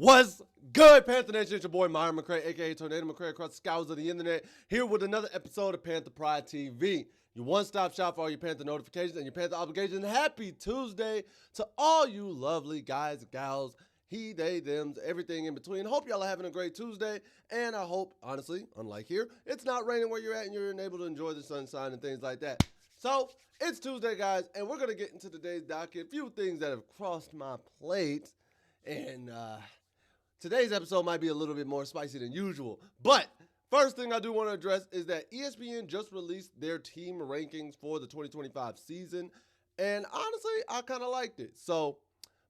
What's good, Panther Nation? It's your boy Myron McRae, a.k.a. Tornado McRae, across the skies of the internet, here with another episode of Panther Pride TV, your one-stop shop for all your Panther notifications and your Panther obligations. Happy Tuesday to all you lovely guys, gals, he, they, thems, everything in between. Hope y'all are having a great Tuesday, and I hope, honestly, unlike here, it's not raining where you're at and you're able to enjoy the sunshine and things like that. So, it's Tuesday, guys, and we're going to get into today's docket. A few things that have crossed my plate, and today's episode might be a little bit more spicy than usual. But first thing I do want to address is that ESPN just released their team rankings for the 2025 season. And honestly, I kind of liked it. So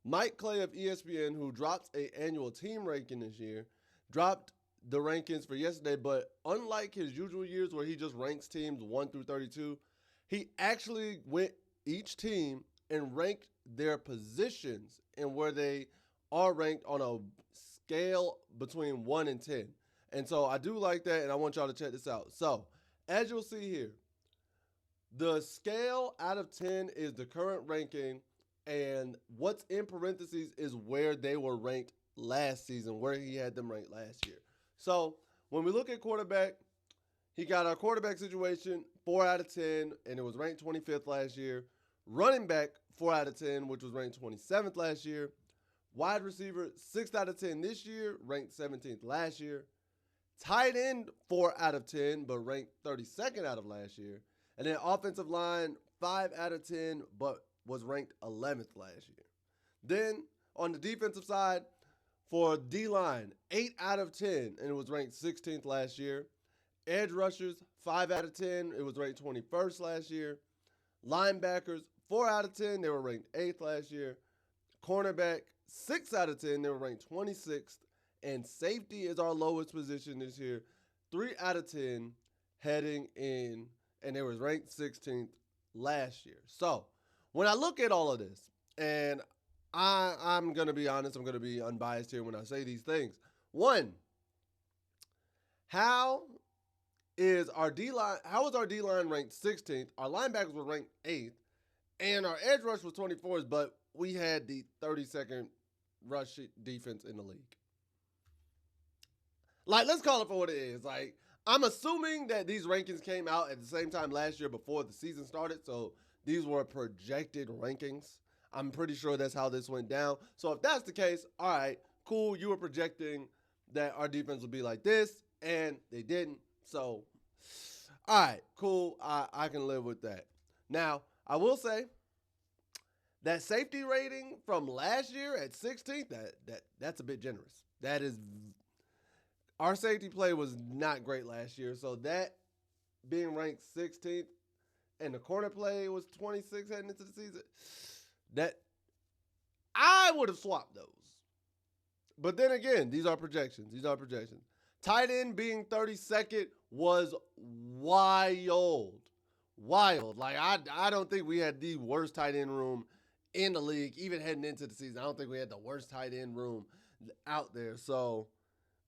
Mike Clay of ESPN, who drops an annual team ranking this year, dropped the rankings for yesterday. But unlike his usual years where he just ranks teams 1 through 32, he actually went each team and ranked their positions and where they are ranked on a scale between 1 and 10. And so I do like that, and I want y'all to check this out. So, as you'll see here, the scale out of 10 is the current ranking, and what's in parentheses is where they were ranked last season, where he had them ranked last year. So, when we look at quarterback, he got our quarterback situation 4 out of 10, and it was ranked 25th last year. Running back 4 out of 10, which was ranked 27th last year. Wide receiver, 6 out of 10 this year, ranked 17th last year. Tight end, 4 out of 10, but ranked 32nd out of last year. And then offensive line, 5 out of 10, but was ranked 11th last year. Then on the defensive side, for D-line, 8 out of 10, and it was ranked 16th last year. Edge rushers, 5 out of 10, it was ranked 21st last year. Linebackers, 4 out of 10, they were ranked 8th last year. Cornerback, 6 out of 10, they were ranked 26th. And safety is our lowest position this year. 3 out of 10 heading in, and they was ranked 16th last year. So, when I look at all of this, and I'm going to be honest, I'm going to be unbiased here when I say these things. One, how is our D-line ranked 16th? Our linebackers were ranked 8th, and our edge rush was 24th, but we had the 32nd rush defense in the league. Like, let's call it for what it is. Like, I'm assuming that these rankings came out at the same time last year before the season started, so these were projected rankings. I'm pretty sure that's how this went down. So if that's the case, all right, cool. You were projecting that our defense would be like this, and they didn't. So, all right, cool. I can live with that. Now, I will say that safety rating from last year at 16th, that's a bit generous. That is, our safety play was not great last year. So that being ranked 16th and the corner play was 26th heading into the season, that I would have swapped those. But then again, these are projections. Tight end being 32nd was wild. Like, I don't think we had the worst tight end room in the league, even heading into the season. I don't think we had the worst tight end room out there. So,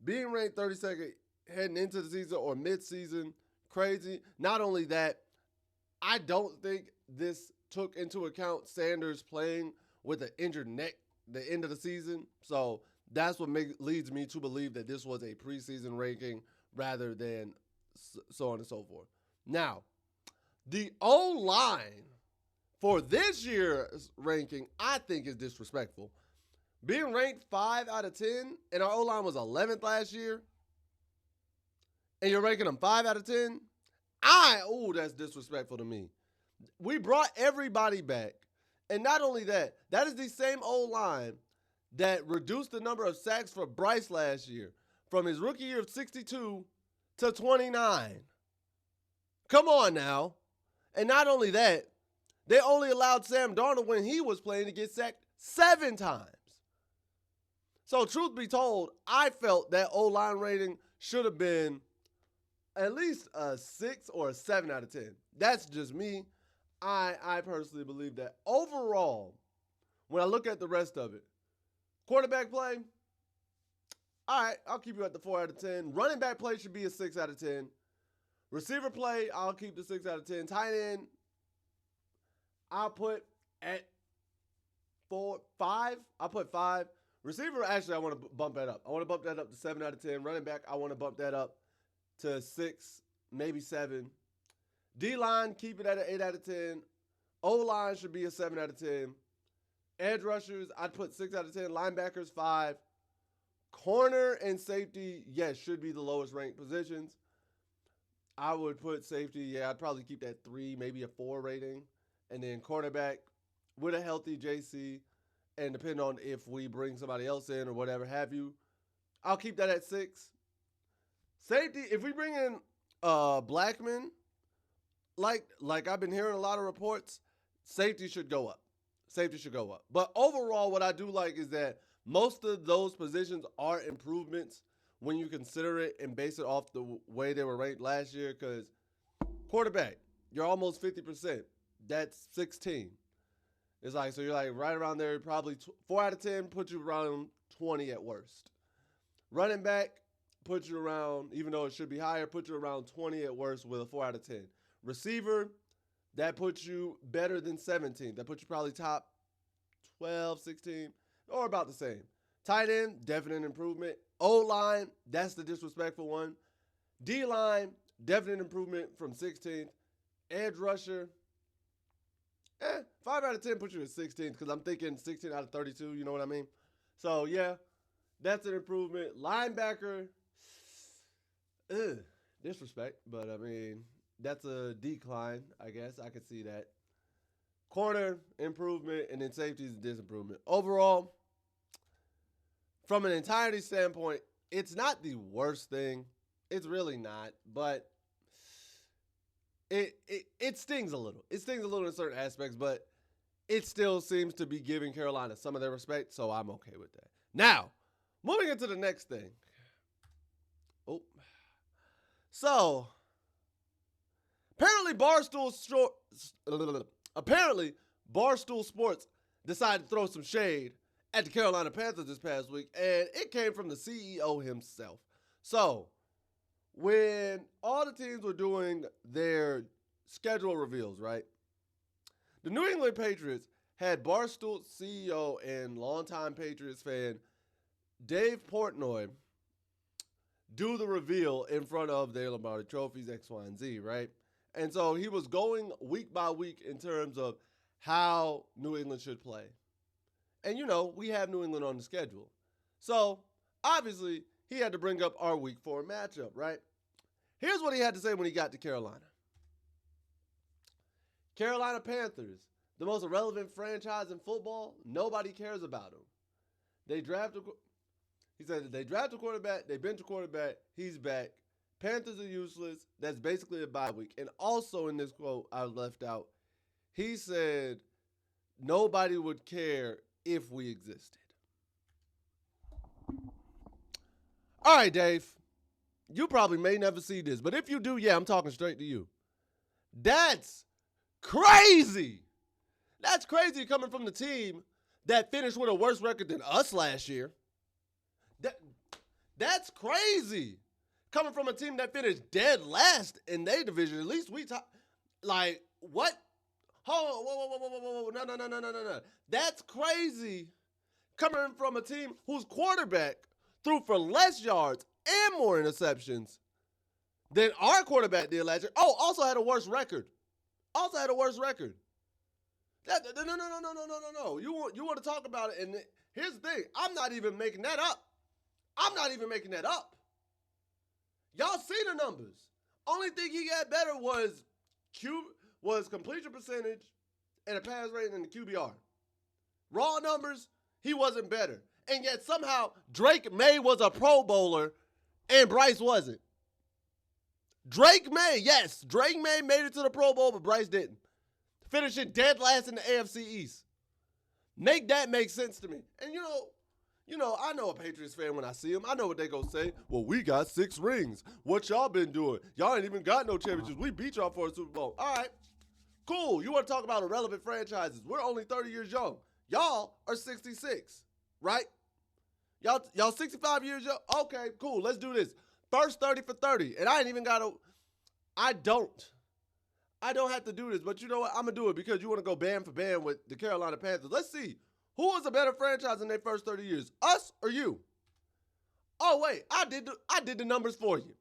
being ranked 32nd heading into the season or mid-season, crazy. Not only that, I don't think this took into account Sanders playing with an injured neck the end of the season. So, that's what leads me to believe that this was a preseason ranking rather than so on and so forth. Now, the O-line for this year's ranking, I think, is disrespectful. Being ranked 5 out of 10, and our O-line was 11th last year, and you're ranking them 5 out of 10, that's disrespectful to me. We brought everybody back, and not only that, that is the same O-line that reduced the number of sacks for Bryce last year from his rookie year of 62 to 29. Come on now. And not only that, they only allowed Sam Darnold when he was playing to get sacked 7 times. So truth be told, I felt that O-line rating should have been at least a 6 or a 7 out of 10. That's just me. I personally believe that. Overall, when I look at the rest of it, quarterback play, all right, I'll keep you at the 4 out of 10. Running back play should be a 6 out of 10. Receiver play, I'll keep the 6 out of 10. Tight end, I'll put at 5. I'll put 5. Receiver, actually, I want to bump that up. I want to bump that up to 7 out of 10. Running back, I want to bump that up to 6, maybe 7. D-line, keep it at an 8 out of 10. O-line should be a 7 out of 10. Edge rushers, I'd put 6 out of 10. Linebackers, 5. Corner and safety, yes, should be the lowest ranked positions. I would put safety, I'd probably keep that 3, maybe a 4 rating. And then cornerback with a healthy JC, and depending on if we bring somebody else in or whatever have you, I'll keep that at 6. Safety, if we bring in Blackman, like I've been hearing a lot of reports, safety should go up. Safety should go up. But overall, what I do like is that most of those positions are improvements when you consider it and base it off the way they were ranked last year. Because quarterback, you're almost 50%. That's 16. It's like, so you're like right around there, probably 4 out of 10, put you around 20 at worst. Running back, put you around, even though it should be higher, put you around 20 at worst with a 4 out of 10. Receiver, that puts you better than 17. That puts you probably top 12, 16, or about the same. Tight end, definite improvement. O-line, that's the disrespectful one. D-line, definite improvement from 16th. Edge rusher, 5 out of 10 puts you at 16th because I'm thinking 16 out of 32, you know what I mean? So, yeah, that's an improvement. Linebacker, disrespect, but I mean, that's a decline, I guess. I could see that. Corner, improvement, and then safety is a disimprovement. Overall, from an entirety standpoint, it's not the worst thing. It's really not, but it stings a little. It stings a little in certain aspects, but it still seems to be giving Carolina some of their respect, so I'm okay with that. Now, moving into the next thing. So, apparently Barstool Sports decided to throw some shade at the Carolina Panthers this past week, and it came from the CEO himself. So, when all the teams were doing their schedule reveals, right, the New England Patriots had Barstool CEO and longtime Patriots fan Dave Portnoy do the reveal in front of their Lombardi trophies, X, Y, and Z, right? And so he was going week by week in terms of how New England should play. And, you know, we have New England on the schedule. So, obviously, he had to bring up our week 4 matchup, right? Here's what he had to say when he got to Carolina. Carolina Panthers, the most irrelevant franchise in football. Nobody cares about them. He said they draft a quarterback, they bench a quarterback, he's back. Panthers are useless. That's basically a bye week. And also in this quote I left out, he said nobody would care if we existed. All right, Dave. You probably may never see this, but if you do, I'm talking straight to you. That's crazy. That's crazy coming from the team that finished with a worse record than us last year. That's crazy. Coming from a team that finished dead last in their division, at least we talk. Like, what? Hold on, whoa. No. That's crazy. Coming from a team whose quarterback threw for less yards and more interceptions than our quarterback did last year. Oh, also had a worse record. No. You want to talk about it, and here's the thing. I'm not even making that up. Y'all see the numbers. Only thing he got better was completion percentage and a pass rating in the QBR. Raw numbers, he wasn't better. And yet somehow Drake May was a Pro Bowler and Bryce wasn't. Drake May made it to the Pro Bowl, but Bryce didn't. Finishing dead last in the AFC East. Make that make sense to me. And you know, I know a Patriots fan when I see him. I know what they gonna say. Well, we got 6 rings. What y'all been doing? Y'all ain't even got no championships. We beat y'all for a Super Bowl. All right, cool. You want to talk about irrelevant franchises? We're only 30 years young. Y'all are 66, right? Y'all 65 years young? Okay, cool. Let's do this. First 30 for 30. And I don't have to do this, but you know what? I'm going to do it because you want to go band for band with the Carolina Panthers. Let's see Who was a better franchise in their first 30 years? Us or you? Oh, wait. I did the numbers for you.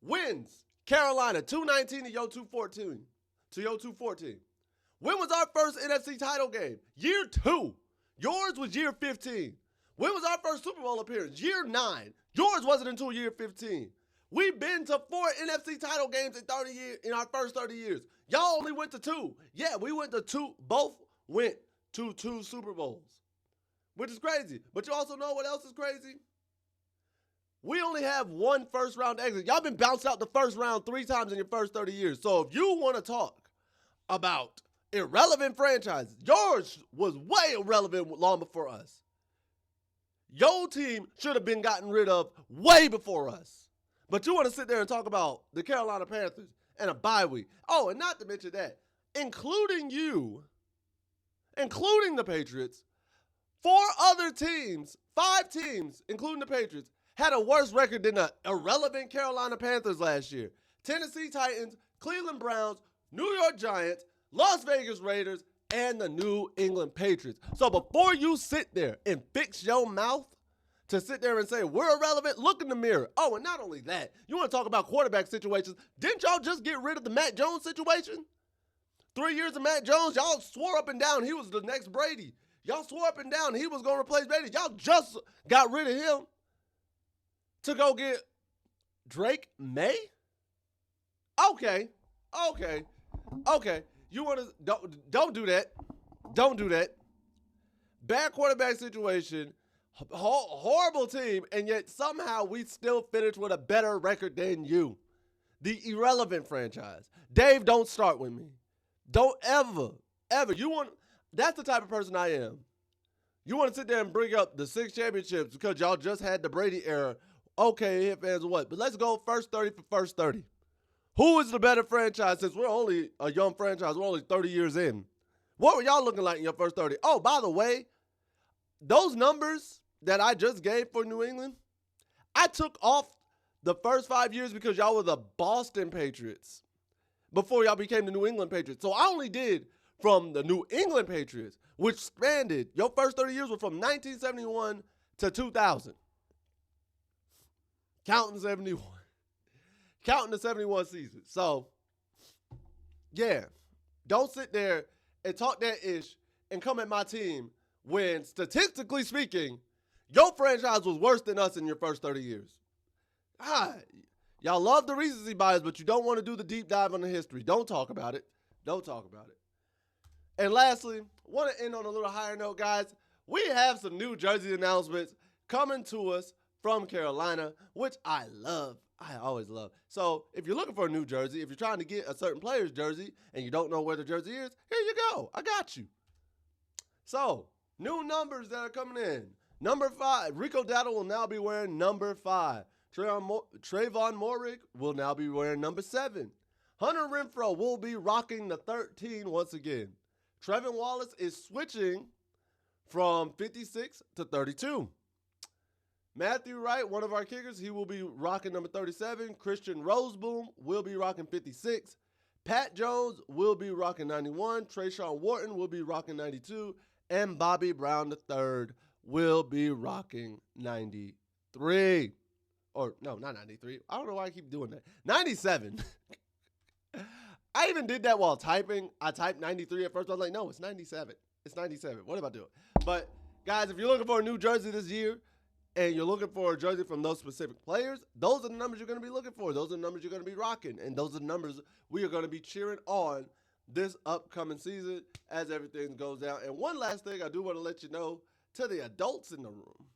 Wins. Carolina, 219 to your 214. To your 214. When was our first NFC title game? Year 2. Yours was year 15. When was our first Super Bowl appearance? Year 9. Yours wasn't until year 15. We've been to 4 NFC title games in our first 30 years. Y'all only went to 2. Yeah, we went to 2. Both went to 2 Super Bowls, which is crazy. But you also know what else is crazy? We only have 1 first-round exit. Y'all been bounced out the first round 3 times in your first 30 years. So if you want to talk about irrelevant franchises, yours was way irrelevant long before us. Your team should have been gotten rid of way before us. But you want to sit there and talk about the Carolina Panthers and a bye week. Oh, and not to mention that, including you, including the Patriots, 4 other teams, 5 teams, including the Patriots, had a worse record than the irrelevant Carolina Panthers last year. Tennessee Titans, Cleveland Browns, New York Giants, Las Vegas Raiders, and the New England Patriots. So before you sit there and fix your mouth to sit there and say, we're irrelevant, look in the mirror. Oh, and not only that, you want to talk about quarterback situations. Didn't y'all just get rid of the Matt Jones situation? 3 years of Matt Jones, y'all swore up and down he was the next Brady. Y'all swore up and down he was going to replace Brady. Y'all just got rid of him to go get Drake May? Okay. You want to don't do that. Don't do that. Bad quarterback situation, horrible team, and yet somehow we still finish with a better record than you. The irrelevant franchise. Dave, don't start with me. Don't ever. That's the type of person I am. You want to sit there and bring up the 6 championships because y'all just had the Brady era. Okay, hit fans or what? But let's go first 30 for first 30. Who is the better franchise since we're only a young franchise? We're only 30 years in. What were y'all looking like in your first 30? Oh, by the way, those numbers that I just gave for New England, I took off the first 5 years because y'all were the Boston Patriots before y'all became the New England Patriots. So I only did from the New England Patriots, which spanned, your first 30 years were from 1971 to 2000. Counting 71. Counting the 71 season. So, yeah, don't sit there and talk that ish and come at my team when, statistically speaking, your franchise was worse than us in your first 30 years. Y'all love the recency bias, but you don't want to do the deep dive on the history. Don't talk about it. Don't talk about it. And lastly, want to end on a little higher note, guys. We have some new jersey announcements coming to us from Carolina, which I love. I always love. So if you're looking for a new jersey, if you're trying to get a certain player's jersey and you don't know where the jersey is, here you go. I got you. So, new numbers that are coming in. Number 5, Rico Dowdle will now be wearing number 5. Trayvon Moehrig will now be wearing number 7. Hunter Renfrow will be rocking the 13 once again. Trevin Wallace is switching from 56 to 32. Matthew Wright, one of our kickers, he will be rocking number 37. Christian Roseboom will be rocking 56. Pat Jones will be rocking 91. Trayshawn Wharton will be rocking 92. And Bobby Brown III will be rocking 93. Or, no, not 93. I don't know why I keep doing that. 97. I even did that while typing. I typed 93 at first. I was like, no, it's 97. It's 97. What am I doing? But, guys, if you're looking for a new jersey this year, and you're looking for a jersey from those specific players, those are the numbers you're going to be looking for. Those are the numbers you're going to be rocking. And those are the numbers we are going to be cheering on this upcoming season as everything goes down. And one last thing I do want to let you know to the adults in the room.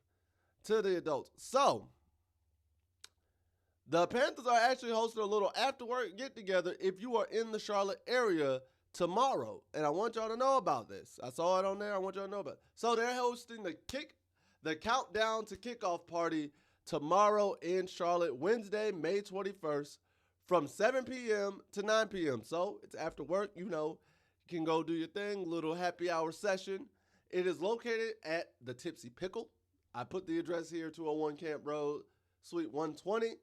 To the adults. So, the Panthers are actually hosting a little after-work get-together if you are in the Charlotte area tomorrow. And I want y'all to know about this. I saw it on there. I want y'all to know about it. So, they're hosting the countdown to kickoff party tomorrow in Charlotte, Wednesday, May 21st, from 7 p.m. to 9 p.m. So it's after work, you can go do your thing, little happy hour session. It is located at the Tipsy Pickle. I put the address here, 201 Camp Road, Suite 120,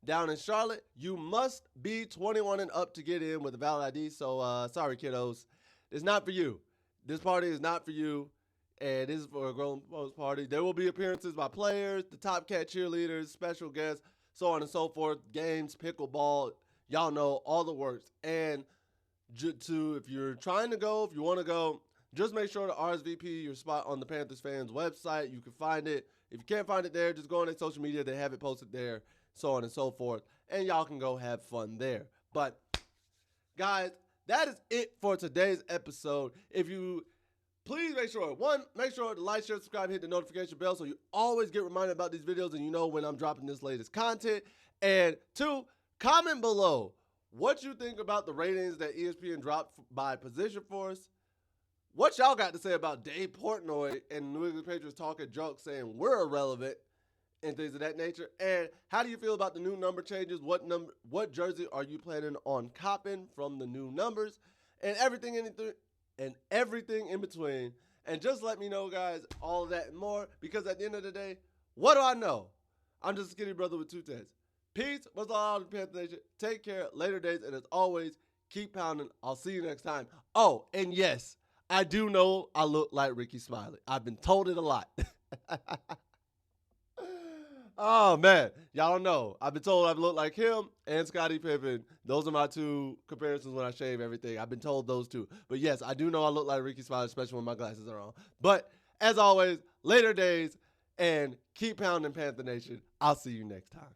down in Charlotte. You must be 21 and up to get in with a valid ID. So sorry, kiddos. It's not for you. This party is not for you. and this is for a grown folks party. There will be appearances by players, the Top Cat cheerleaders, special guests, so on and so forth. Games, pickleball, y'all know all the works. And if you're trying to go, if you want to go, just make sure to RSVP your spot on the Panthers fans website. You can find it. If you can't find it there, just go on their social media. They have it posted there, so on and so forth. And y'all can go have fun there. But, guys, that is it for today's episode. Please make sure to like, share, subscribe, hit the notification bell so you always get reminded about these videos and you know when I'm dropping this latest content. And 2, comment below what you think about the ratings that ESPN dropped by position for us. What y'all got to say about Dave Portnoy and New England Patriots talking junk saying we're irrelevant and things of that nature? And how do you feel about the new number changes? What jersey are you planning on copping from the new numbers? And everything in between. And just let me know, guys, all of that and more, because at the end of the day, what do I know? I'm just a skinny brother with 2 tens. Peace. What's all out of the Panther Nation? Take care. Later days. And as always, keep pounding. I'll see you next time. Oh, and yes, I do know I look like Ricky Smiley. I've been told it a lot. Oh, man. Y'all don't know. I've been told I look like him and Scottie Pippen. Those are my 2 comparisons when I shave everything. I've been told those 2. But, yes, I do know I look like Ricky Smiley, especially when my glasses are on. But, as always, later days, and keep pounding, Panther Nation. I'll see you next time.